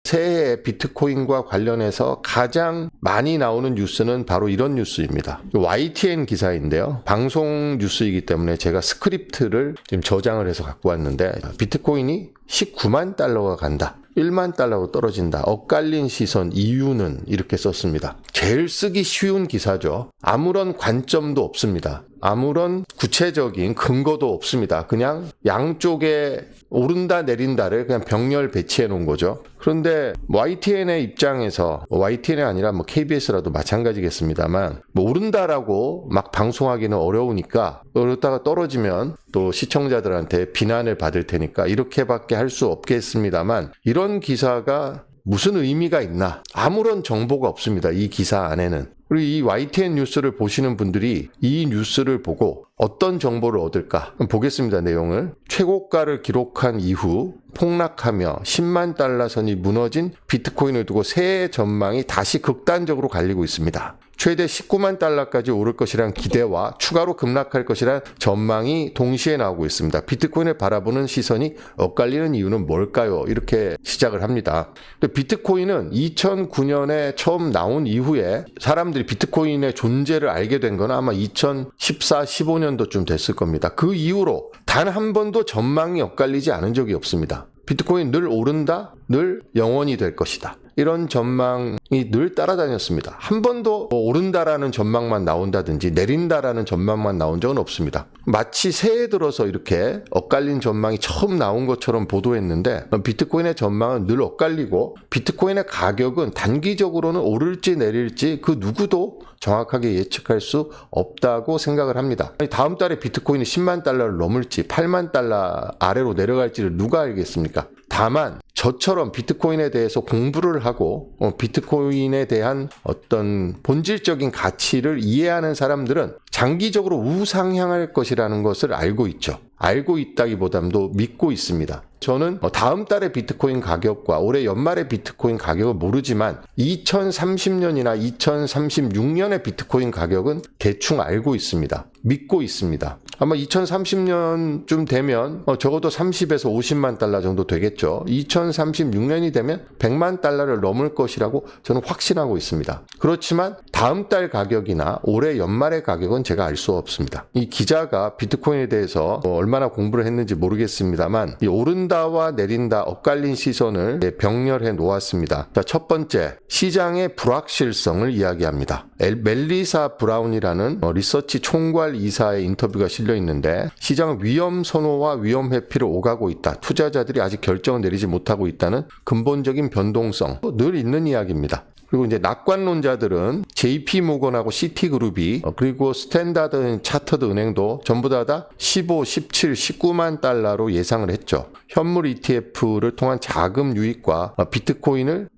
새해 비트코인과 관련해서 가장 많이 나오는 뉴스는 바로 이런 뉴스입니다. YTN 기사인데요. 방송 뉴스이기 때문에 제가 스크립트를 지금 저장을 해서 갖고 왔는데, 비트코인이 19만 달러가 간다. 1만 달러로 떨어진다. 엇갈린 시선 이유는 이렇게 썼습니다. 제일 쓰기 쉬운 기사죠. 아무런 관점도 없습니다. 아무런 구체적인 근거도 없습니다. 그냥 양쪽에 오른다 내린다를 그냥 병렬 배치해 놓은 거죠. 그런데 YTN의 입장에서, YTN이 아니라 KBS라도 마찬가지겠습니다만, 오른다라고 막 방송하기는 어려우니까, 그러다가 떨어지면 또 시청자들한테 비난을 받을 테니까 이렇게밖에 할 수 없겠습니다만, 이런 기사가 무슨 의미가 있나? 아무런 정보가 없습니다. 이 기사 안에는. 그리고 이 YTN 뉴스를 보시는 분들이 이 뉴스를 보고 어떤 정보를 얻을까? 보겠습니다. 내용을. 최고가를 기록한 이후 폭락하며 10만 달러 선이 무너진 비트코인을 두고 새해 전망이 다시 극단적으로 갈리고 있습니다. 최대 19만 달러까지 오를 것이란 기대와 추가로 급락할 것이란 전망이 동시에 나오고 있습니다. 비트코인을 바라보는 시선이 엇갈리는 이유는 뭘까요? 이렇게 시작을 합니다. 비트코인은 2009년에 처음 나온 이후에 사람들이 비트코인의 존재를 알게 된 건 아마 2014, 15년도쯤 됐을 겁니다. 그 이후로 단 한 번도 전망이 엇갈리지 않은 적이 없습니다. 비트코인 늘 오른다, 늘 영원히 될 것이다. 이런 전망이 늘 따라다녔습니다. 한 번도 오른다라는 전망만 나온다든지 내린다라는 전망만 나온 적은 없습니다. 마치 새해 들어서 이렇게 엇갈린 전망이 처음 나온 것처럼 보도했는데, 비트코인의 전망은 늘 엇갈리고 비트코인의 가격은 단기적으로는 오를지 내릴지 그 누구도 정확하게 예측할 수 없다고 생각을 합니다. 다음 달에 비트코인이 10만 달러를 넘을지 8만 달러 아래로 내려갈지를 누가 알겠습니까? 다만 저처럼 비트코인에 대해서 공부를 하고 비트코인에 대한 어떤 본질적인 가치를 이해하는 사람들은 장기적으로 우상향할 것이라는 것을 알고 있죠. 알고 있다기보다도 믿고 있습니다. 저는 다음 달의 비트코인 가격과 올해 연말의 비트코인 가격은 모르지만 2030년이나 2036년의 비트코인 가격은 대충 알고 있습니다. 믿고 있습니다. 아마 2030년쯤 되면 적어도 30에서 50만 달러 정도 되겠죠. 2036년이 되면 100만 달러를 넘을 것이라고 저는 확신하고 있습니다. 그렇지만 다음 달 가격이나 올해 연말의 가격은 제가 알 수 없습니다. 이 기자가 비트코인에 대해서 얼마나 공부를 했는지 모르겠습니다만, 이 오른다와 내린다 엇갈린 시선을 병렬해 놓았습니다. 자, 첫 번째, 시장의 불확실성을 이야기합니다. 멜리사 브라운이라는 리서치 총괄 이사의 인터뷰가 실려 있는데, 시장은 위험 선호와 위험 회피를 오가고 있다. 투자자들이 아직 결정을 내리지 못하고 있다는 근본적인 변동성, 늘 있는 이야기입니다. 그리고 이제 낙관론자들은 JP 모건하고 시티그룹이 그리고 스탠다드 차터드 은행도 전부 다 15, 17, 19만 달러로 예상을 했죠. 현물 ETF를 통한 자금 유입과 비트코인을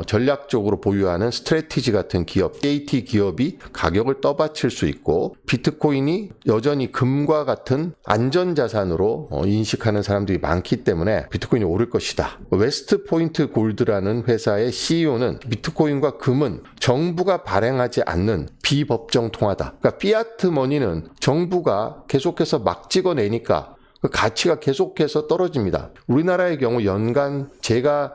전략적으로 보유하는 스트래티지 같은 기업, KT 기업이 가격을 떠받칠 수 있고, 비트코인이 여전히 금과 같은 안전자산으로 인식하는 사람들이 많기 때문에 비트코인이 오를 것이다. 웨스트 포인트 골드라는 회사의 CEO는 비트코인과 금은 정부가 발행하지 않는 비법정 통화다. 그러니까 피아트 머니는 정부가 계속해서 막 찍어내니까 그 가치가 계속해서 떨어집니다. 우리나라의 경우 연간 제가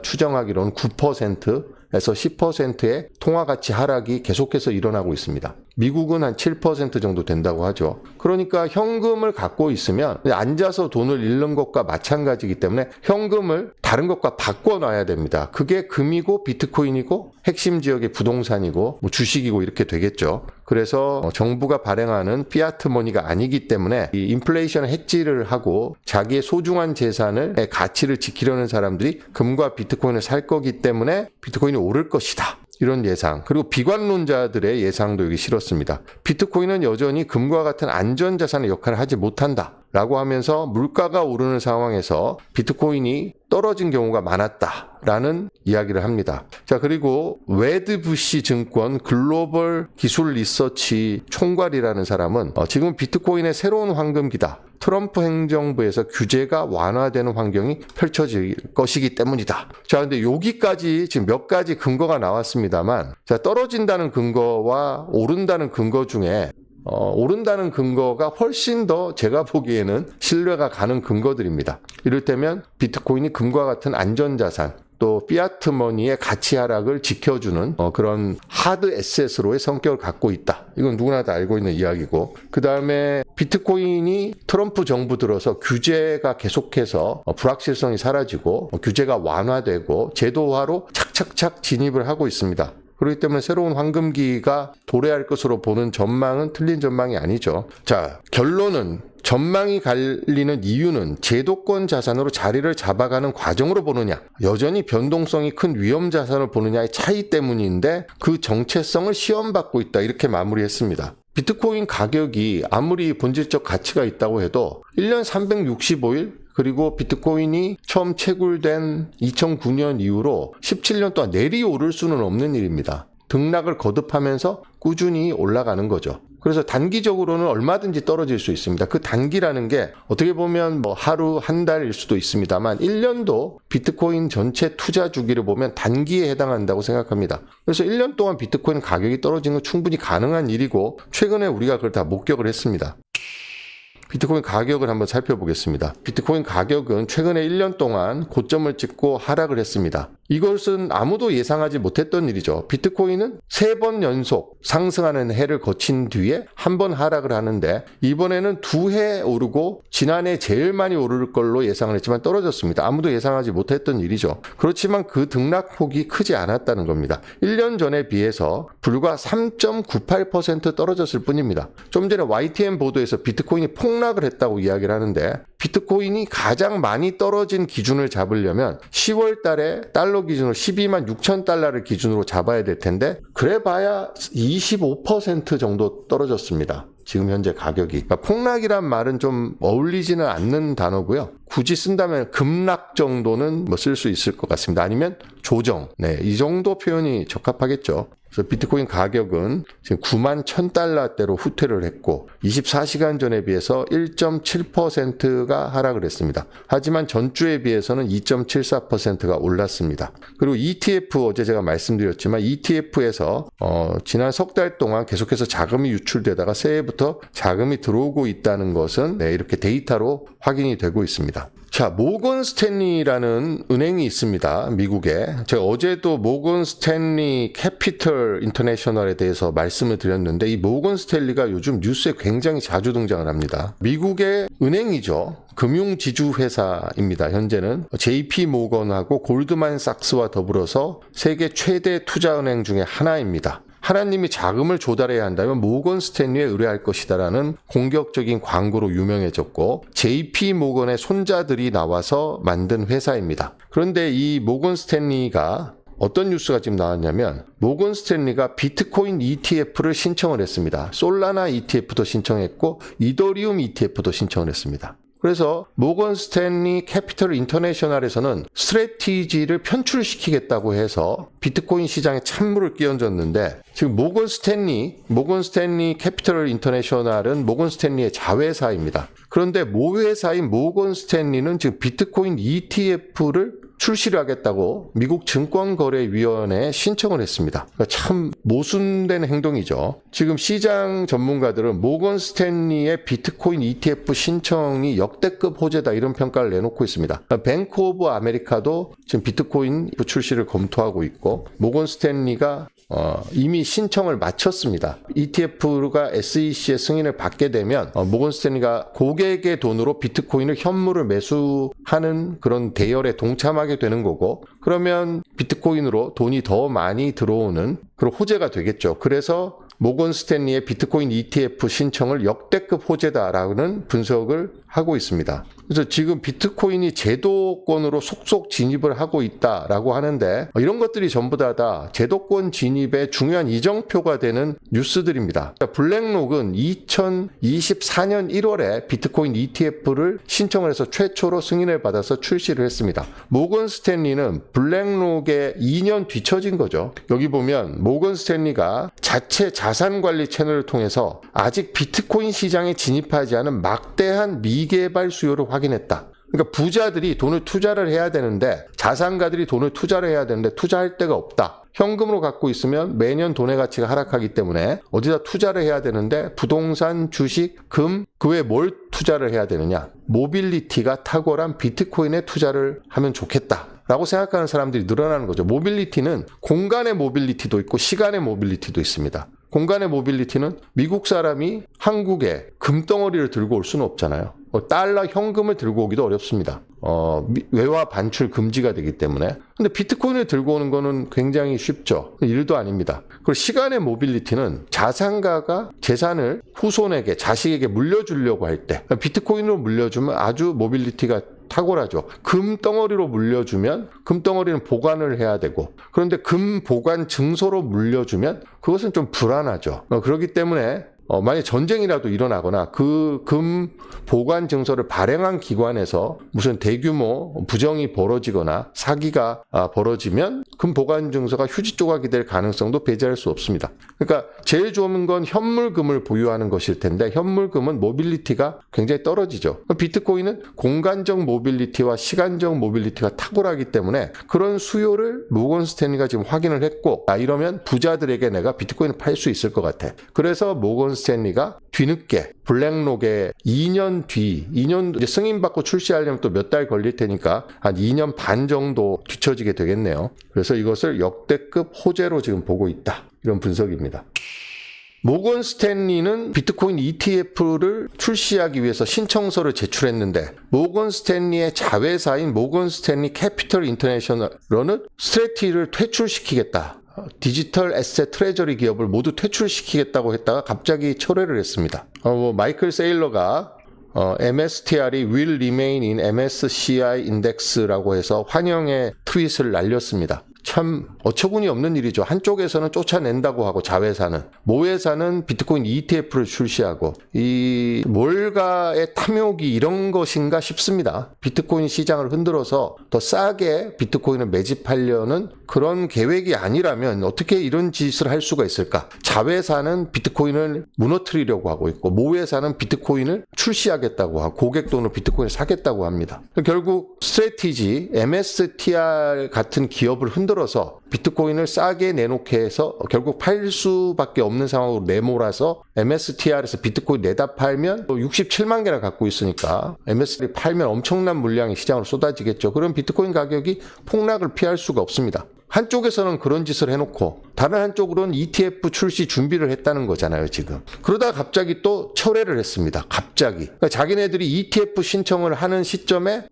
추정하기로는 9%에서 10%의 통화 가치 하락이 계속해서 일어나고 있습니다. 미국은 한 7% 정도 된다고 하죠. 그러니까 현금을 갖고 있으면 앉아서 돈을 잃는 것과 마찬가지이기 때문에 현금을 다른 것과 바꿔놔야 됩니다. 그게 금이고 비트코인이고 핵심 지역의 부동산이고 주식이고 이렇게 되겠죠. 그래서 정부가 발행하는 피아트 머니가 아니기 때문에 이 인플레이션 해지를 하고 자기의 소중한 재산의 가치를 지키려는 사람들이 금과 비트코인을 살 거기 때문에 비트코인이 오를 것이다. 이런 예상, 그리고 비관론자들의 예상도 여기 실었습니다. 비트코인은 여전히 금과 같은 안전자산의 역할을 하지 못한다 라고 하면서 물가가 오르는 상황에서 비트코인이 떨어진 경우가 많았다라는 이야기를 합니다. 자, 그리고 웨드부시 증권 글로벌 기술 리서치 총괄이라는 사람은 지금 비트코인의 새로운 황금기다. 트럼프 행정부에서 규제가 완화되는 환경이 펼쳐질 것이기 때문이다. 자, 근데 여기까지 지금 몇 가지 근거가 나왔습니다만, 자, 떨어진다는 근거와 오른다는 근거 중에 오른다는 근거가 훨씬 더 제가 보기에는 신뢰가 가는 근거들입니다. 이를테면 비트코인이 금과 같은 안전자산, 또 피아트 머니의 가치 하락을 지켜주는 그런 하드 에셋으로의 성격을 갖고 있다. 이건 누구나 다 알고 있는 이야기고, 그 다음에 비트코인이 트럼프 정부 들어서 규제가 계속해서 불확실성이 사라지고 규제가 완화되고 제도화로 착착착 진입을 하고 있습니다. 그렇기 때문에 새로운 황금기가 도래할 것으로 보는 전망은 틀린 전망이 아니죠. 자, 결론은 전망이 갈리는 이유는 제도권 자산으로 자리를 잡아가는 과정으로 보느냐, 여전히 변동성이 큰 위험 자산을 보느냐의 차이 때문인데 그 정체성을 시험받고 있다, 이렇게 마무리했습니다. 비트코인 가격이 아무리 본질적 가치가 있다고 해도 1년 365일 그리고 비트코인이 처음 채굴된 2009년 이후로 17년 동안 내리오를 수는 없는 일입니다. 등락을 거듭하면서 꾸준히 올라가는 거죠. 그래서 단기적으로는 얼마든지 떨어질 수 있습니다. 그 단기라는 게 어떻게 보면 하루, 한 달일 수도 있습니다만 1년도 비트코인 전체 투자 주기를 보면 단기에 해당한다고 생각합니다. 그래서 1년 동안 비트코인 가격이 떨어지는 건 충분히 가능한 일이고, 최근에 우리가 그걸 다 목격을 했습니다. 비트코인 가격을 한번 살펴보겠습니다. 비트코인 가격은 최근에 1년 동안 고점을 찍고 하락을 했습니다. 이것은 아무도 예상하지 못했던 일이죠. 비트코인은 3번 연속 상승하는 해를 거친 뒤에 한 번 하락을 하는데, 이번에는 2해 오르고 지난해 제일 많이 오를 걸로 예상을 했지만 떨어졌습니다. 아무도 예상하지 못했던 일이죠. 그렇지만 그 등락폭이 크지 않았다는 겁니다. 1년 전에 비해서 불과 3.98% 떨어졌을 뿐입니다. 좀 전에 YTN 보도에서 비트코인이 폭락을 했다고 이야기를 하는데, 비트코인이 가장 많이 떨어진 기준을 잡으려면 10월 달에 달러 기준으로 12만 6천 달러를 기준으로 잡아야 될 텐데, 그래봐야 25% 정도 떨어졌습니다. 지금 현재 가격이. 그러니까 폭락이란 말은 좀 어울리지는 않는 단어고요. 굳이 쓴다면 급락 정도는 쓸 수 있을 것 같습니다. 아니면 조정. 네, 이 정도 표현이 적합하겠죠. 그래서 비트코인 가격은 지금 9만 1,000달러대로 후퇴를 했고 24시간 전에 비해서 1.7%가 하락을 했습니다. 하지만 전주에 비해서는 2.74%가 올랐습니다. 그리고 ETF, 어제 제가 말씀드렸지만 ETF에서 지난 석 달 동안 계속해서 자금이 유출되다가 새해부터 자금이 들어오고 있다는 것은 이렇게 데이터로 확인이 되고 있습니다. 자, 모건 스탠리라는 은행이 있습니다. 미국에. 제가 어제도 모건 스탠리 캐피털 인터내셔널에 대해서 말씀을 드렸는데, 이 모건 스탠리가 요즘 뉴스에 굉장히 자주 등장을 합니다. 미국의 은행이죠. 금융지주회사입니다. 현재는 JP 모건하고 골드만삭스와 더불어서 세계 최대 투자은행 중에 하나입니다. 하나님이 자금을 조달해야 한다면 모건 스탠리에 의뢰할 것이다라는 공격적인 광고로 유명해졌고, JP 모건의 손자들이 나와서 만든 회사입니다. 그런데 이 모건 스탠리가 어떤 뉴스가 지금 나왔냐면, 모건 스탠리가 비트코인 ETF를 신청을 했습니다. 솔라나 ETF도 신청했고 이더리움 ETF도 신청을 했습니다. 그래서 모건 스탠리 캐피털 인터내셔널에서는 스트래티지를 편출시키겠다고 해서 비트코인 시장에 찬물을 끼얹었는데, 지금 모건 스탠리 캐피털 인터내셔널은 모건 스탠리의 자회사입니다. 그런데 모회사인 모건 스탠리는 지금 비트코인 ETF를 출시를 하겠다고 미국 증권거래위원회에 신청을 했습니다. 그러니까 참 모순된 행동이죠. 지금 시장 전문가들은 모건 스탠리의 비트코인 ETF 신청이 역대급 호재다, 이런 평가를 내놓고 있습니다. 뱅크 오브 아메리카도 지금 비트코인 출시를 검토하고 있고, 모건 스탠리가 이미 신청을 마쳤습니다. ETF가 SEC의 승인을 받게 되면 모건 스탠리가 고객의 돈으로 비트코인을 현물을 매수하는 그런 대열에 동참하게 되는 거고, 그러면 비트코인으로 돈이 더 많이 들어오는 그런 호재가 되겠죠. 그래서 모건 스탠리의 비트코인 ETF 신청을 역대급 호재다라는 분석을 하고 있습니다. 그래서 지금 비트코인이 제도권으로 속속 진입을 하고 있다라고 하는데, 이런 것들이 전부 다 제도권 진입의 중요한 이정표가 되는 뉴스들입니다. 블랙록은 2024년 1월에 비트코인 ETF를 신청을 해서 최초로 승인을 받아서 출시를 했습니다. 모건 스탠리는 블랙록에 2년 뒤처진 거죠. 여기 보면 모건 스탠리가 자체 자산관리 채널을 통해서 아직 비트코인 시장에 진입하지 않은 막대한 미개발 수요를 확인했다. 그러니까 부자들이 돈을 투자를 해야 되는데 자산가들이 돈을 투자를 해야 되는데 투자할 데가 없다. 현금으로 갖고 있으면 매년 돈의 가치가 하락하기 때문에 어디다 투자를 해야 되는데 부동산, 주식, 금, 그 외에 뭘 투자를 해야 되느냐. 모빌리티가 탁월한 비트코인에 투자를 하면 좋겠다. 라고 생각하는 사람들이 늘어나는 거죠. 모빌리티는 공간의 모빌리티도 있고 시간의 모빌리티도 있습니다. 공간의 모빌리티는 미국 사람이 한국에 금덩어리를 들고 올 수는 없잖아요. 달러 현금을 들고 오기도 어렵습니다. 외화 반출 금지가 되기 때문에. 근데 비트코인을 들고 오는 거는 굉장히 쉽죠. 일도 아닙니다. 그리고 시간의 모빌리티는 자산가가 재산을 후손에게, 자식에게 물려주려고 할 때 비트코인으로 물려주면 아주 모빌리티가 탁월하죠. 금덩어리로 물려주면 금덩어리는 보관을 해야 되고, 그런데 금 보관 증서로 물려주면 그것은 좀 불안하죠. 그렇기 때문에 만약 전쟁이라도 일어나거나 그 금 보관 증서를 발행한 기관에서 무슨 대규모 부정이 벌어지거나 사기가 벌어지면 금 보관 증서가 휴지 조각이 될 가능성도 배제할 수 없습니다. 그러니까 제일 좋은 건 현물금을 보유하는 것일 텐데 현물금은 모빌리티가 굉장히 떨어지죠. 비트코인은 공간적 모빌리티와 시간적 모빌리티가 탁월하기 때문에 그런 수요를 모건 스탠리가 지금 확인을 했고, 이러면 부자들에게 내가 비트코인을 팔 수 있을 것 같아. 그래서 모건 스탠리가 뒤늦게 블랙록에 2년 뒤, 2년 이제 승인받고 출시하려면 또 몇 달 걸릴 테니까 한 2년 반 정도 뒤처지게 되겠네요. 그래서 이것을 역대급 호재로 지금 보고 있다. 이런 분석입니다. 모건 스탠리는 비트코인 ETF를 출시하기 위해서 신청서를 제출했는데 모건 스탠리의 자회사인 모건 스탠리 캐피털 인터내셔널은 스트래티를 퇴출시키겠다. 디지털 에셋 트레저리 기업을 모두 퇴출시키겠다고 했다가 갑자기 철회를 했습니다. 마이클 세일러가 MSTR이 will remain in MSCI index라고 해서 환영의 트윗을 날렸습니다. 참 어처구니 없는 일이죠. 한쪽에서는 쫓아낸다고 하고 자회사는, 모회사는 비트코인 ETF를 출시하고, 이 몰가의 탐욕이 이런 것인가 싶습니다. 비트코인 시장을 흔들어서 더 싸게 비트코인을 매집하려는 그런 계획이 아니라면 어떻게 이런 짓을 할 수가 있을까? 자회사는 비트코인을 무너뜨리려고 하고 있고 모회사는 비트코인을 출시하겠다고 하고 고객 돈으로 비트코인을 사겠다고 합니다. 결국 스트래티지, MSTR 같은 기업을 흔들어서 비트코인을 싸게 내놓게 해서 결국 팔 수밖에 없는 상황으로 내몰아서 MSTR에서 비트코인 내다 팔면 67만 개나 갖고 있으니까 MSTR 팔면 엄청난 물량이 시장으로 쏟아지겠죠. 그럼 비트코인 가격이 폭락을 피할 수가 없습니다. 한쪽에서는 그런 짓을 해놓고 다른 한쪽으로는 ETF 출시 준비를 했다는 거잖아요, 지금. 그러다가 갑자기 또 철회를 했습니다. 갑자기. 그러니까 자기네들이 ETF 신청을 하는 시점에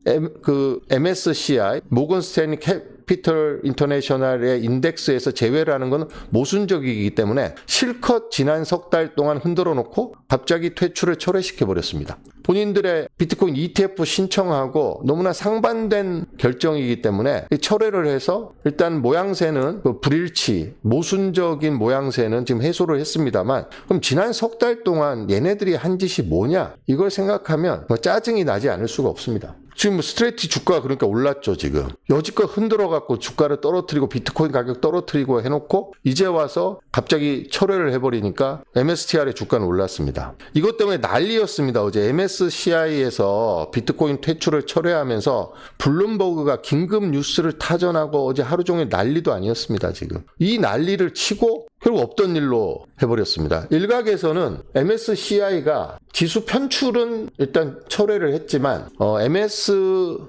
MSCI, 모건 스탠리 캐피털 인터내셔널의 인덱스에서 제외를 하는 건 모순적이기 때문에 실컷 지난 석 달 동안 흔들어 놓고 갑자기 퇴출을 철회시켜버렸습니다. 본인들의 비트코인 ETF 신청하고 너무나 상반된 결정이기 때문에 철회를 해서 일단 모양새는 불일치, 모순적인 모양새는 지금 해소를 했습니다만, 그럼 지난 석 달 동안 얘네들이 한 짓이 뭐냐? 이걸 생각하면 짜증이 나지 않을 수가 없습니다. 지금 스트레이티 주가가 그러니까 올랐죠, 지금. 여지껏 흔들어갖고 주가를 떨어뜨리고 비트코인 가격 떨어뜨리고 해놓고 이제 와서 갑자기 철회를 해버리니까 MSTR의 주가는 올랐습니다. 이것 때문에 난리였습니다. 어제 MSCI에서 비트코인 퇴출을 철회하면서 블룸버그가 긴급 뉴스를 타전하고 어제 하루 종일 난리도 아니었습니다, 지금. 이 난리를 치고 결국 없던 일로 해버렸습니다. 일각에서는 MSCI가 지수 편출은 일단 철회를 했지만 MSTR이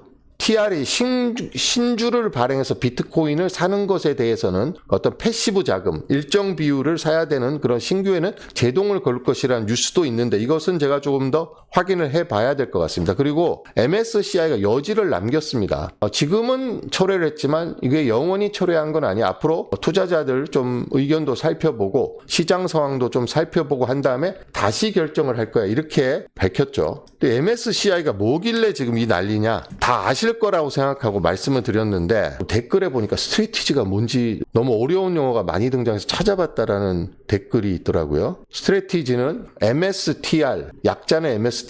신주를 발행해서 비트코인을 사는 것에 대해서는 어떤 패시브 자금, 일정 비율을 사야 되는 그런 신규에는 제동을 걸 것이라는 뉴스도 있는데 이것은 제가 조금 더 확인을 해봐야 될 것 같습니다. 그리고 MSCI가 여지를 남겼습니다. 지금은 철회를 했지만 이게 영원히 철회한 건 아니에요. 앞으로 투자자들 좀 의견도 살펴보고 시장 상황도 좀 살펴보고 한 다음에 다시 결정을 할 거야. 이렇게 밝혔죠. MSCI가 뭐길래 지금 이 난리냐? 다 아실 거라고 생각하고 말씀을 드렸는데 댓글에 보니까 스트레티지가 뭔지 너무 어려운 용어가 많이 등장해서 찾아봤다라는 댓글이 있더라고요. 스트레티지는 MSTR, 약자는 MSTR이고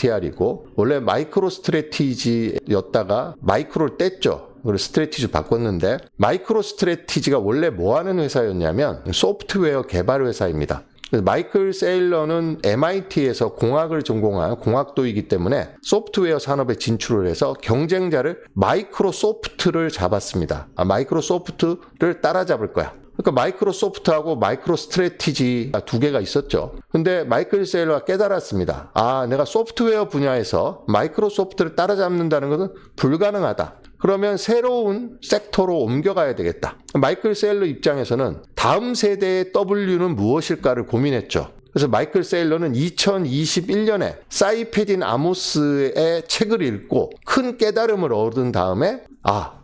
원래 마이크로 스트레티지였다가 마이크로를 뗐죠. 그래서 스트래티지 바꿨는데 마이크로 스트래티지가 원래 뭐 하는 회사였냐면 소프트웨어 개발 회사입니다. 마이클 세일러는 MIT에서 공학을 전공한 공학도이기 때문에 소프트웨어 산업에 진출을 해서 경쟁자를 마이크로소프트를 잡았습니다. 마이크로소프트를 따라잡을 거야. 그러니까 마이크로소프트하고 마이크로스트래티지가 두 개가 있었죠. 근데 마이클 세일러가 깨달았습니다. 내가 소프트웨어 분야에서 마이크로소프트를 따라잡는다는 것은 불가능하다. 그러면 새로운 섹터로 옮겨가야 되겠다. 마이클 세일러 입장에서는 다음 세대의 W는 무엇일까를 고민했죠. 그래서 마이클 세일러는 2021년에 사이페딘 아모스의 책을 읽고 큰 깨달음을 얻은 다음에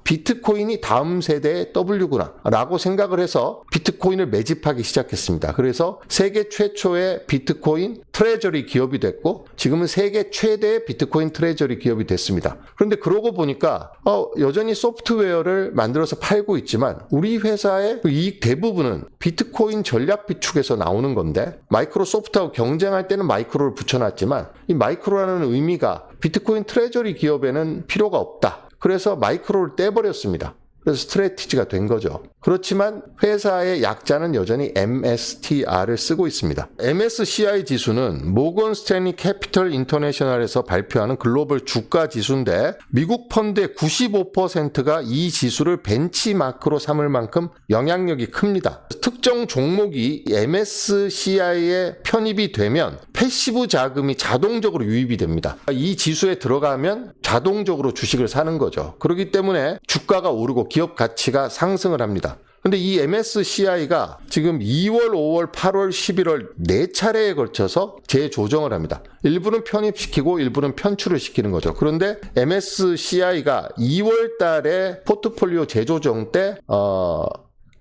비트코인이 다음 세대의 W구나 라고 생각을 해서 비트코인을 매집하기 시작했습니다. 그래서 세계 최초의 비트코인 트레저리 기업이 됐고 지금은 세계 최대의 비트코인 트레저리 기업이 됐습니다. 그런데 그러고 보니까 여전히 소프트웨어를 만들어서 팔고 있지만 우리 회사의 이익 대부분은 비트코인 전략 비축에서 나오는 건데 마이크로소프트하고 경쟁할 때는 마이크로를 붙여놨지만 이 마이크로라는 의미가 비트코인 트레저리 기업에는 필요가 없다. 그래서 마이크로를 떼버렸습니다. 그래서 스트래티지가 된 거죠. 그렇지만 회사의 약자는 여전히 MSTR을 쓰고 있습니다. MSCI 지수는 모건 스탠리 캐피털 인터내셔널에서 발표하는 글로벌 주가 지수인데 미국 펀드의 95%가 이 지수를 벤치마크로 삼을 만큼 영향력이 큽니다. 특정 종목이 MSCI에 편입이 되면 패시브 자금이 자동적으로 유입이 됩니다. 이 지수에 들어가면 자동적으로 주식을 사는 거죠. 그렇기 때문에 주가가 오르고 기업 가치가 상승을 합니다. 근데 이 MSCI가 지금 2월, 5월, 8월, 11월 4차례에 걸쳐서 재조정을 합니다. 일부는 편입시키고 일부는 편출을 시키는 거죠. 그런데 MSCI가 2월 달에 포트폴리오 재조정 때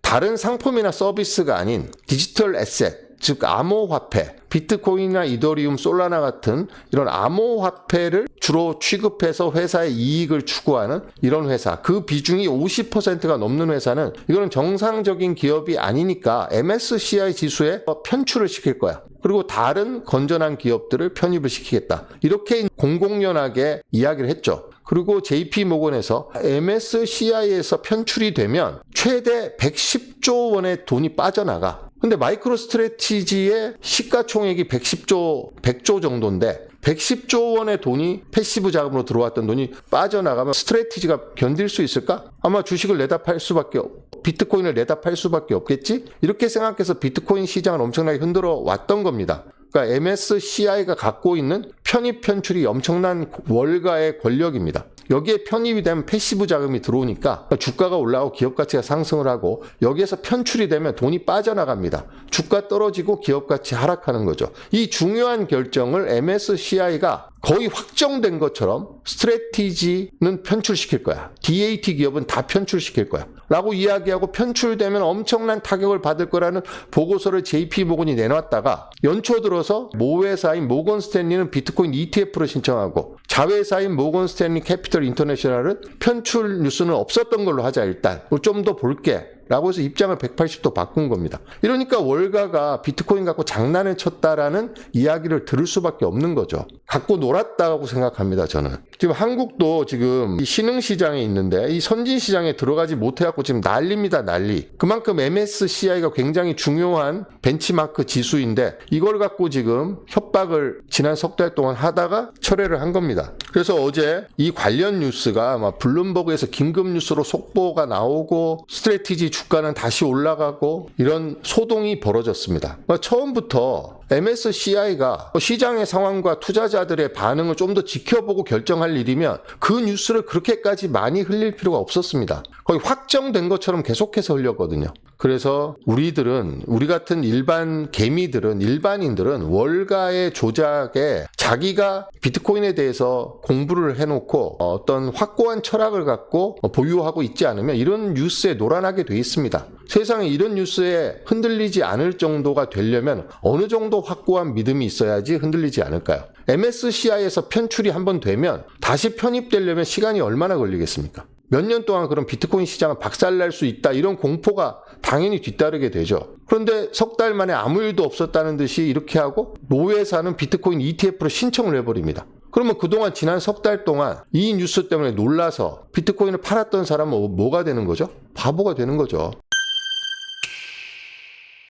다른 상품이나 서비스가 아닌 디지털 에셋, 즉 암호화폐, 비트코인이나 이더리움, 솔라나 같은 이런 암호화폐를 주로 취급해서 회사의 이익을 추구하는 이런 회사, 그 비중이 50%가 넘는 회사는 이거는 정상적인 기업이 아니니까 MSCI 지수에 편출을 시킬 거야. 그리고 다른 건전한 기업들을 편입을 시키겠다. 이렇게 공공연하게 이야기를 했죠. 그리고 JP모건에서 MSCI에서 편출이 되면 최대 110조 원의 돈이 빠져나가. 근데 마이크로스트래티지의 시가총액이 100조 정도인데 110조 원의 돈이 패시브 자금으로 들어왔던 돈이 빠져나가면 스트래티지가 견딜 수 있을까? 아마 주식을 비트코인을 내다 팔 수밖에 없겠지? 이렇게 생각해서 비트코인 시장을 엄청나게 흔들어 왔던 겁니다. 그러니까 MSCI가 갖고 있는 편입 편출이 엄청난 월가의 권력입니다. 여기에 편입이 되면 패시브 자금이 들어오니까 주가가 올라가고 기업 가치가 상승을 하고 여기에서 편출이 되면 돈이 빠져나갑니다. 주가 떨어지고 기업 가치 하락하는 거죠. 이 중요한 결정을 MSCI가 거의 확정된 것처럼 스트래티지는 편출시킬 거야. DAT 기업은 다 편출시킬 거야. 라고 이야기하고 편출되면 엄청난 타격을 받을 거라는 보고서를 JP모건이 내놨다가 연초 들어서 모회사인 모건 스탠리는 비트코인 ETF를 신청하고 자회사인 모건 스탠리 캐피털 인터내셔널은 편출 뉴스는 없었던 걸로 하자 일단. 좀 더 볼게. 라고 해서 입장을 180도 바꾼 겁니다. 이러니까 월가가 비트코인 갖고 장난을 쳤다라는 이야기를 들을 수밖에 없는 거죠. 갖고 놀았다고 생각합니다, 저는. 지금 한국도 지금 이 신흥시장에 있는데 이 선진시장에 들어가지 못해갖고 지금 난리입니다, 난리. 그만큼 MSCI가 굉장히 중요한 벤치마크 지수인데 이걸 갖고 지금 협박을 지난 석 달 동안 하다가 철회를 한 겁니다. 그래서 어제 이 관련 뉴스가 아마 블룸버그에서 긴급 뉴스로 속보가 나오고 스트래티지 주가는 다시 올라가고 이런 소동이 벌어졌습니다. 처음부터 MSCI가 시장의 상황과 투자자들의 반응을 좀 더 지켜보고 결정할 일이면 그 뉴스를 그렇게까지 많이 흘릴 필요가 없었습니다. 거의 확정된 것처럼 계속해서 흘렸거든요. 그래서 우리 같은 일반인들은 월가의 조작에 자기가 비트코인에 대해서 공부를 해놓고 어떤 확고한 철학을 갖고 보유하고 있지 않으면 이런 뉴스에 놀아나게 돼 있습니다. 세상에 이런 뉴스에 흔들리지 않을 정도가 되려면 어느 정도 확고한 믿음이 있어야지 흔들리지 않을까요? MSCI에서 편출이 한번 되면 다시 편입되려면 시간이 얼마나 걸리겠습니까? 몇 년 동안 그럼 비트코인 시장은 박살날 수 있다 이런 공포가 당연히 뒤따르게 되죠. 그런데 석 달 만에 아무 일도 없었다는 듯이 이렇게 하고 모회사는 비트코인 ETF로 신청을 해버립니다. 그러면 그동안 지난 석 달 동안 이 뉴스 때문에 놀라서 비트코인을 팔았던 사람은 뭐가 되는 거죠? 바보가 되는 거죠.